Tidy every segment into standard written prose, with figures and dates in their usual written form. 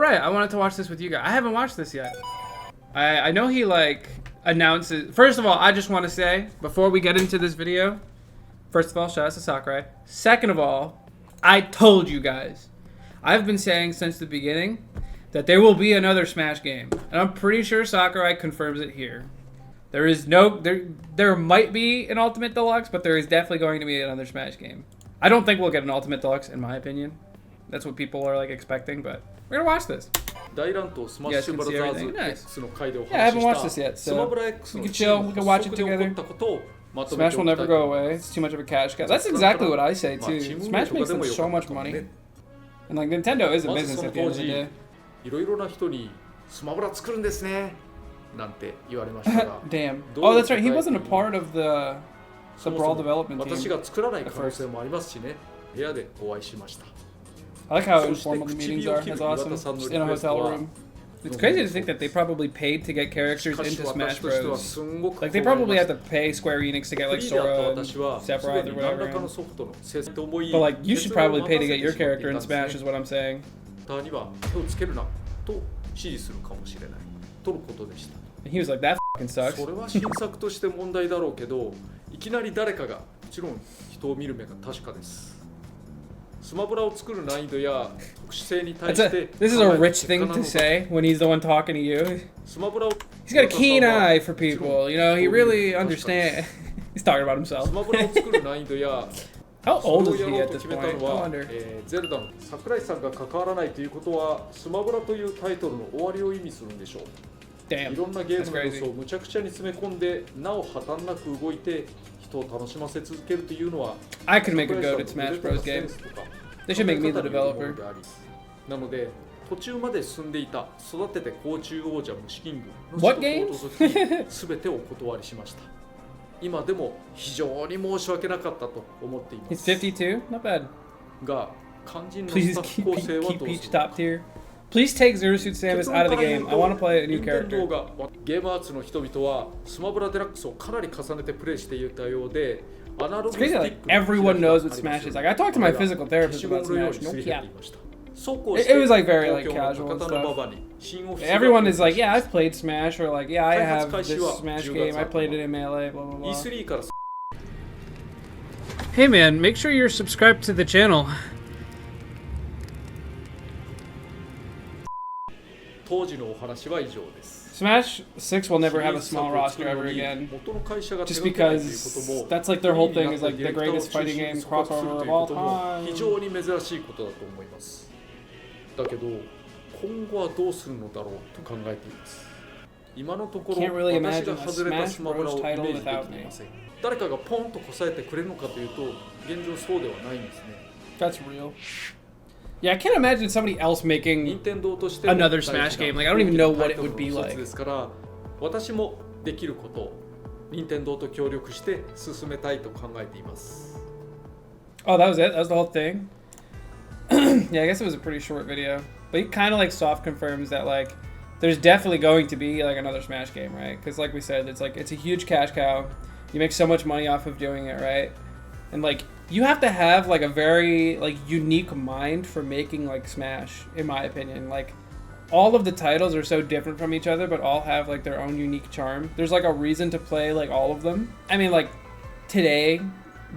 right. I wanted to watch this with you guys. I haven't watched this yet. I know he like announces. First of all, I just want to say before we get into this video, first of all, shout out to Sakurai. Second of all, I told you guys. I've been saying since the beginning that there will be another Smash game, and I'm pretty sure Sakurai confirms it here. There is no there might be an Ultimate Deluxe, but there is definitely going to be another Smash game. I don't think we'll get an Ultimate Deluxe, in my opinion. That's what people are like expecting, but we're gonna watch this. You guys can see everything. Nice. Yeah, I haven't watched this yet, so we can chill. We can watch it together. Smash will never go away. It's too much of a cash cow. That's exactly what I say too. Smash makes them so much money, and like Nintendo is a business at the end of the day. いろいろな人にスマブラ作るんですねなんて言われましたが Damn. Oh, that's right. He wasn't a part of the Brawl development team. 私が作らない可能性もありますしね。部屋でお会いしました。 I like how informal the meetings are. That's awesome. Just in a hotel room. It's crazy to think that they probably paid to get characters into Smash Bros. Like they probably had to pay Square Enix to get like Sora and Sephiroth or whatever. But like you should probably pay to get your character in Smash is what I'm saying. には手をつけるなと指示するかもしれないとのことでした。 He was like, that fucking sucks. それは新作として問題だろうけど、いきなり誰かがもちろん人を見る目が確かです。スマブラを作る難易度や特殊性に対して This is a rich thing to say when he's the one talking to you. スマブラを He's got a keen eye for people, you know, he really understands. He's talking about himself. スマブラを作る難易度や How old is he at this point? I wonder. ゼルダの桜井さんが関わらないということはスマブラというタイトルの終わりを意味するんでしょう。 Damn. いろんなゲームの要素をむちゃくちゃに詰め込んでなお破綻なく動いて人を楽しませ続けるというのは I could make a goated Smash Bros game. They should make me the developer. なので途中まで進んでいた育てて甲虫王者虫キングの What game? 全てお断りしました。今でも非常に申し訳なかったと思っています。 He's 52? Not bad. が肝心のスタッフ構成はどうする Peach top tier. Please take Zero Suit Samus out of the game. I want to play a new character. ゲームアーツの人々はスマブラデラックスをかなり重ねてプレイしていたようで、アナログスティック It's crazy, like everyone knows what Smash is. Like I talked to my physical therapist about Smash. No cap. It was like very like casual and stuff. Everyone is like, yeah, I've played Smash, or like, yeah, I have this Smash game. I played it in Melee. Blah blah blah. Hey man, make sure you're subscribed to the channel. 当時のお話は以上です。 Smash 6 will never have a small roster ever again. Just because that's like their whole thing is like the greatest fighting game crossover of all time. 非常に珍しいことだと思います。だけど今後はどうするのだろうと考えています。今のところ私が外れたスマブラをイメージできていません。誰かがポンとこさえてくれるのかというと現状そうではないんですね。 That's real. Yeah, I can't imagine somebody else making another Smash game. Like I don't even know what it would be like. ですから私もできることを任天堂と協力して進めたいと考えています。 Oh, that was it? That was the whole thing? Yeah, I guess it was a pretty short video. But he kind of like soft confirms that like there's definitely going to be like another Smash game, right? Because like we said, it's like it's a huge cash cow. You make so much money off of doing it, right? And like you have to have like a very like unique mind for making like Smash, in my opinion. Like all of the titles are so different from each other, but all have like their own unique charm. There's like a reason to play like all of them. I mean, like today,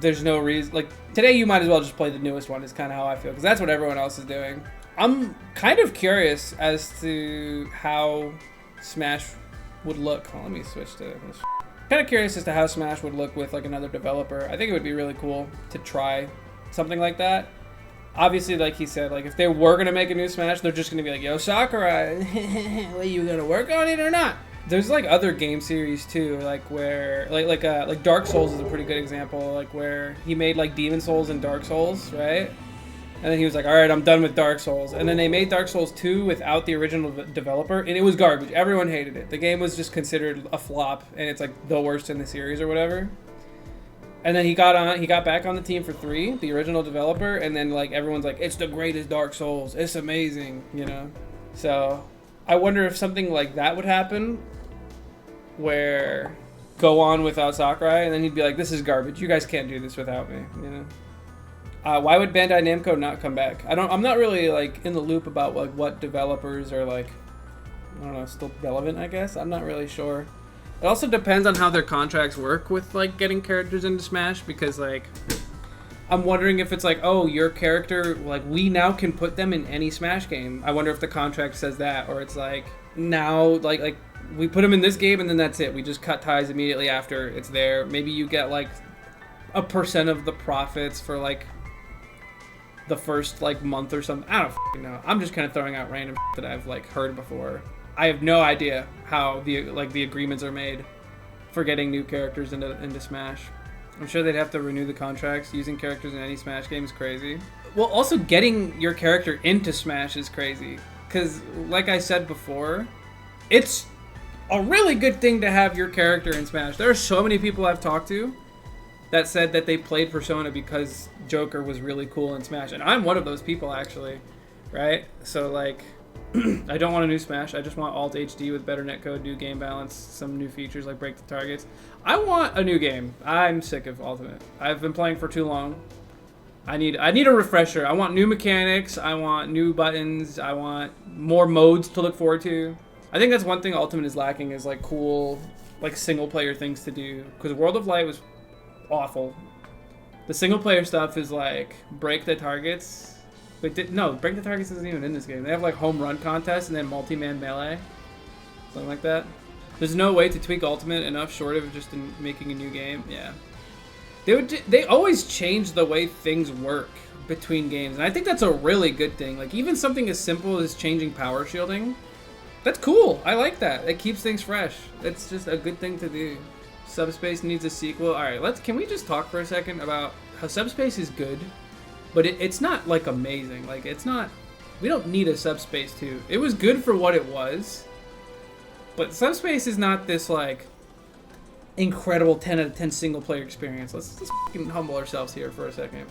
there's no reason. Like today, you might as well just play the newest one. Is kind of how I feel because that's what everyone else is doing. I'm kind of curious as to how Smash would look. Oh, let me switch to this. Kind of curious as to how Smash would look with like another developer. I think it would be really cool to try something like that. Obviously, like he said, like if they were gonna make a new Smash, they're just gonna be like, "Yo, Sakurai, are you gonna work on it or not?" There's like other game series too, like where like Dark Souls is a pretty good example, like where he made like Demon Souls and Dark Souls, right? And then he was like, all right, I'm done with Dark Souls. And then they made Dark Souls 2 without the original developer, and it was garbage. Everyone hated it. The game was just considered a flop, and it's like the worst in the series or whatever. And then he got back on the team for 3, the original developer, and then like everyone's like, it's the greatest Dark Souls. It's amazing, you know? So I wonder if something like that would happen, where go on without Sakurai, and then he'd be like, this is garbage. You guys can't do this without me, you know? Why would Bandai Namco not come back? I'm not really like in the loop about like what developers are like, I don't know, still relevant, I guess. I'm not really sure. It also depends on how their contracts work with like getting characters into Smash, because like I'm wondering if it's like, oh, your character, like we now can put them in any Smash game. I wonder if the contract says that, or it's like now like we put them in this game and then that's it. We just cut ties immediately after it's there. Maybe you get like a % of the profits for like the first like month or something. I don't f***ing know. I'm just kind of throwing out random that I've like heard before. I have no idea how the agreements are made for getting new characters into Smash. I'm sure they'd have to renew the contracts. Using characters in any Smash game is crazy. Well, also getting your character into Smash is crazy. Because, like I said before, it's a really good thing to have your character in Smash. There are so many people I've talked to that said that they played Persona because Joker was really cool in Smash. And I'm one of those people, actually. Right? So, like, I don't want a new Smash. I just want Alt HD with better netcode, new game balance, some new features like break the targets. I want a new game. I'm sick of Ultimate. I've been playing for too long. I need a refresher. I want new mechanics. I want new buttons. I want more modes to look forward to. I think that's one thing Ultimate is lacking, is like cool, like single player things to do. Because World of Light was awful. The single player stuff is like break the targets. But no, break the targets isn't even in this game. They have like home run contests and then multi-man melee, something like that. There's no way to tweak Ultimate enough short of just making a new game. Yeah, they always change the way things work between games, and I think that's a really good thing. Like even something as simple as changing power shielding, that's cool. I like that. It keeps things fresh. It's just a good thing to do. Subspace needs a sequel. All right, can we just talk for a second about how Subspace is good? But it's not, like, amazing. Like, it's not... We don't need a Subspace 2. It was good for what it was. But Subspace is not this, like, incredible 10 out of 10 single-player experience. Let's fucking humble ourselves here for a second.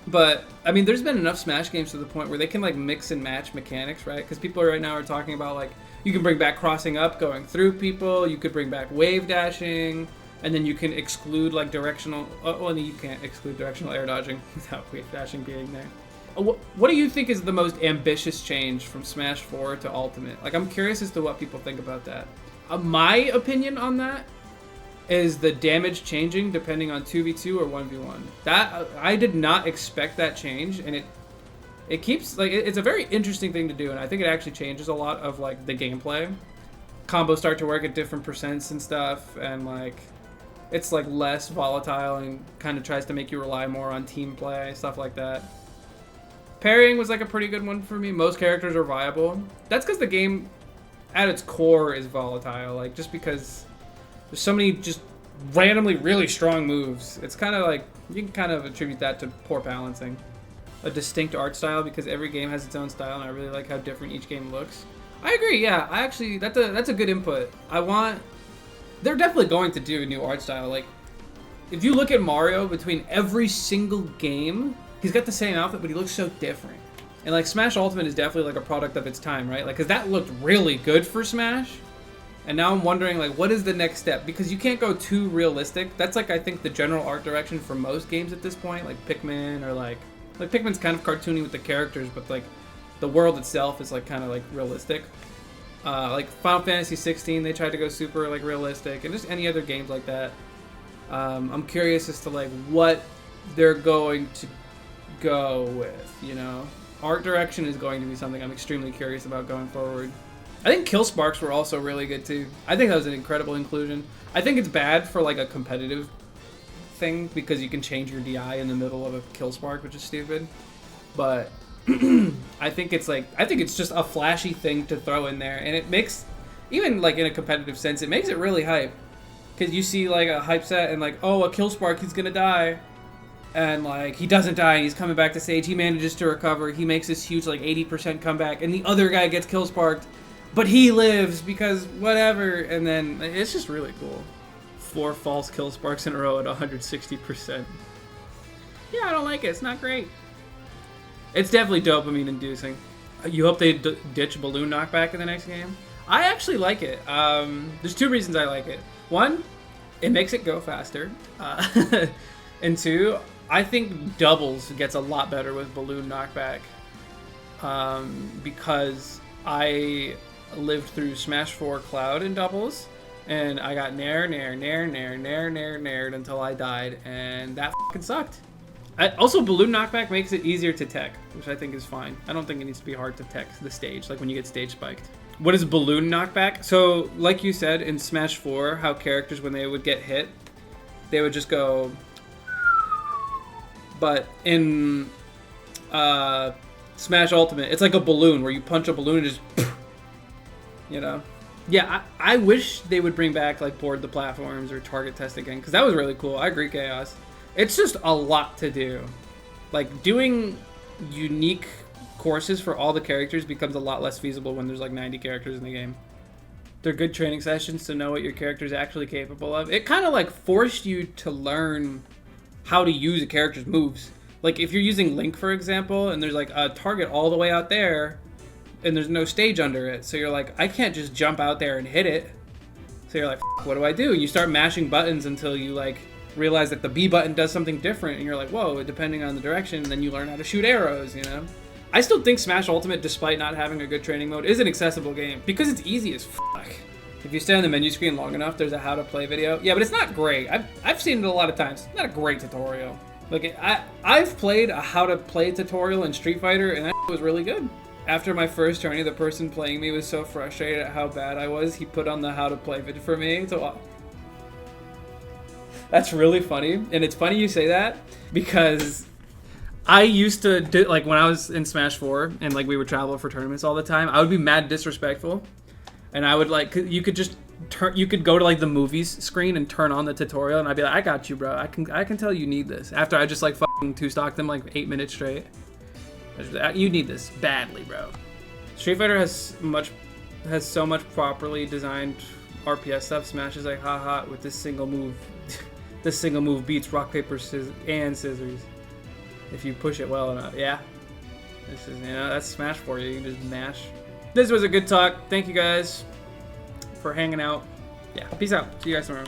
But, I mean, there's been enough Smash games to the point where they can, like, mix and match mechanics, right? Because people right now are talking about, like, you can bring back crossing up, going through people. You could bring back wave dashing. And then you can exclude like directional. Well, you can't exclude directional air dodging without wave dashing being there. What do you think is the most ambitious change from Smash 4 to Ultimate? Like, I'm curious as to what people think about that. My opinion on that is the damage changing depending on 2v2 or 1v1. That I did not expect that change, and it keeps like it's a very interesting thing to do, and I think it actually changes a lot of like the gameplay. Combos start to work at different percents and stuff, and like. It's like less volatile and kind of tries to make you rely more on team play, stuff like that. Parrying was like a pretty good one for me. Most characters are viable. That's because the game at its core is volatile. Like just because there's so many just randomly really strong moves. It's kind of like, you can kind of attribute that to poor balancing. A distinct art style, because every game has its own style and I really like how different each game looks. I agree, yeah. I actually, that's a good input. They're definitely going to do a new art style. Like, if you look at Mario, between every single game, he's got the same outfit, but he looks so different. And, like, Smash Ultimate is definitely, like, a product of its time, right? Like, because that looked really good for Smash. And now I'm wondering, like, what is the next step? Because you can't go too realistic. That's, like, I think the general art direction for most games at this point. Like, Pikmin or, like Pikmin's kind of cartoony with the characters, but, like, the world itself is, like, kind of, like, realistic. Like Final Fantasy 16, they tried to go super like realistic, and just any other games like that. I'm curious as to like what they're going to go with. You know, art direction is going to be something I'm extremely curious about going forward. I think kill sparks were also really good too. I think that was an incredible inclusion. I think it's bad for like a competitive thing because you can change your DI in the middle of a kill spark, which is stupid. But I think it's just a flashy thing to throw in there, and it makes, even like in a competitive sense, it makes it really hype. Because you see like a hype set and like, oh, a kill spark, he's gonna die, and like he doesn't die, and he's coming back to stage, he manages to recover, he makes this huge like 80% comeback, and the other guy gets kill sparked, but he lives because whatever, and then it's just really cool. 4 false kill sparks in a row at 160%. Yeah, I don't like it. It's not great. It's definitely dopamine inducing. You hope they ditch balloon knockback in the next game? I actually like it. There's 2 reasons I like it. 1, it makes it go faster. And 2, I think doubles gets a lot better with balloon knockback, because I lived through Smash 4 Cloud in doubles, and I got nair until I died, and that fucking sucked. Also, balloon knockback makes it easier to tech, which I think is fine. I don't think it needs to be hard to tech the stage, like when you get stage spiked. What is balloon knockback? So, like you said, in Smash 4, how characters, when they would get hit, they would just go... But in Smash Ultimate, it's like a balloon where you punch a balloon and just, you know? Yeah, I wish they would bring back like board the platforms or target test again, because that was really cool. I agree, Chaos. It's just a lot to do. Like, doing unique courses for all the characters becomes a lot less feasible when there's like 90 characters in the game. They're good training sessions to know what your character's actually capable of. It kind of like forced you to learn how to use a character's moves. Like if you're using Link, for example, and there's like a target all the way out there and there's no stage under it, so you're like, I can't just jump out there and hit it. So you're like, what do I do? And you start mashing buttons until you like realize that the B button does something different, and you're like, whoa, depending on the direction, then you learn how to shoot arrows, you know? I still think Smash Ultimate, despite not having a good training mode, is an accessible game because it's easy as fuck. If you stay on the menu screen long enough, there's a how to play video. Yeah, but it's not great. I've seen it a lot of times. It's not a great tutorial. Like, I've played a how to play tutorial in Street Fighter, and that was really good. After my first tourney, the person playing me was so frustrated at how bad I was, he put on the how to play vid for me. So that's really funny. And it's funny you say that because I used to do, like when I was in Smash 4 and like we would travel for tournaments all the time, I would be mad disrespectful. And I would like, you could just you could go to like the movies screen and turn on the tutorial, and I'd be like, I got you, bro. I can tell you need this. After I just like fucking two-stocked them like 8 minutes straight. You need this badly, bro. Street Fighter has so much properly designed RPS stuff. Smash is like, haha, with this single move. This single move beats rock, paper, scissors. If you push it well enough, yeah. This is, you know, that's Smash for you. You can just mash. This was a good talk. Thank you guys for hanging out. Yeah, peace out. See you guys tomorrow.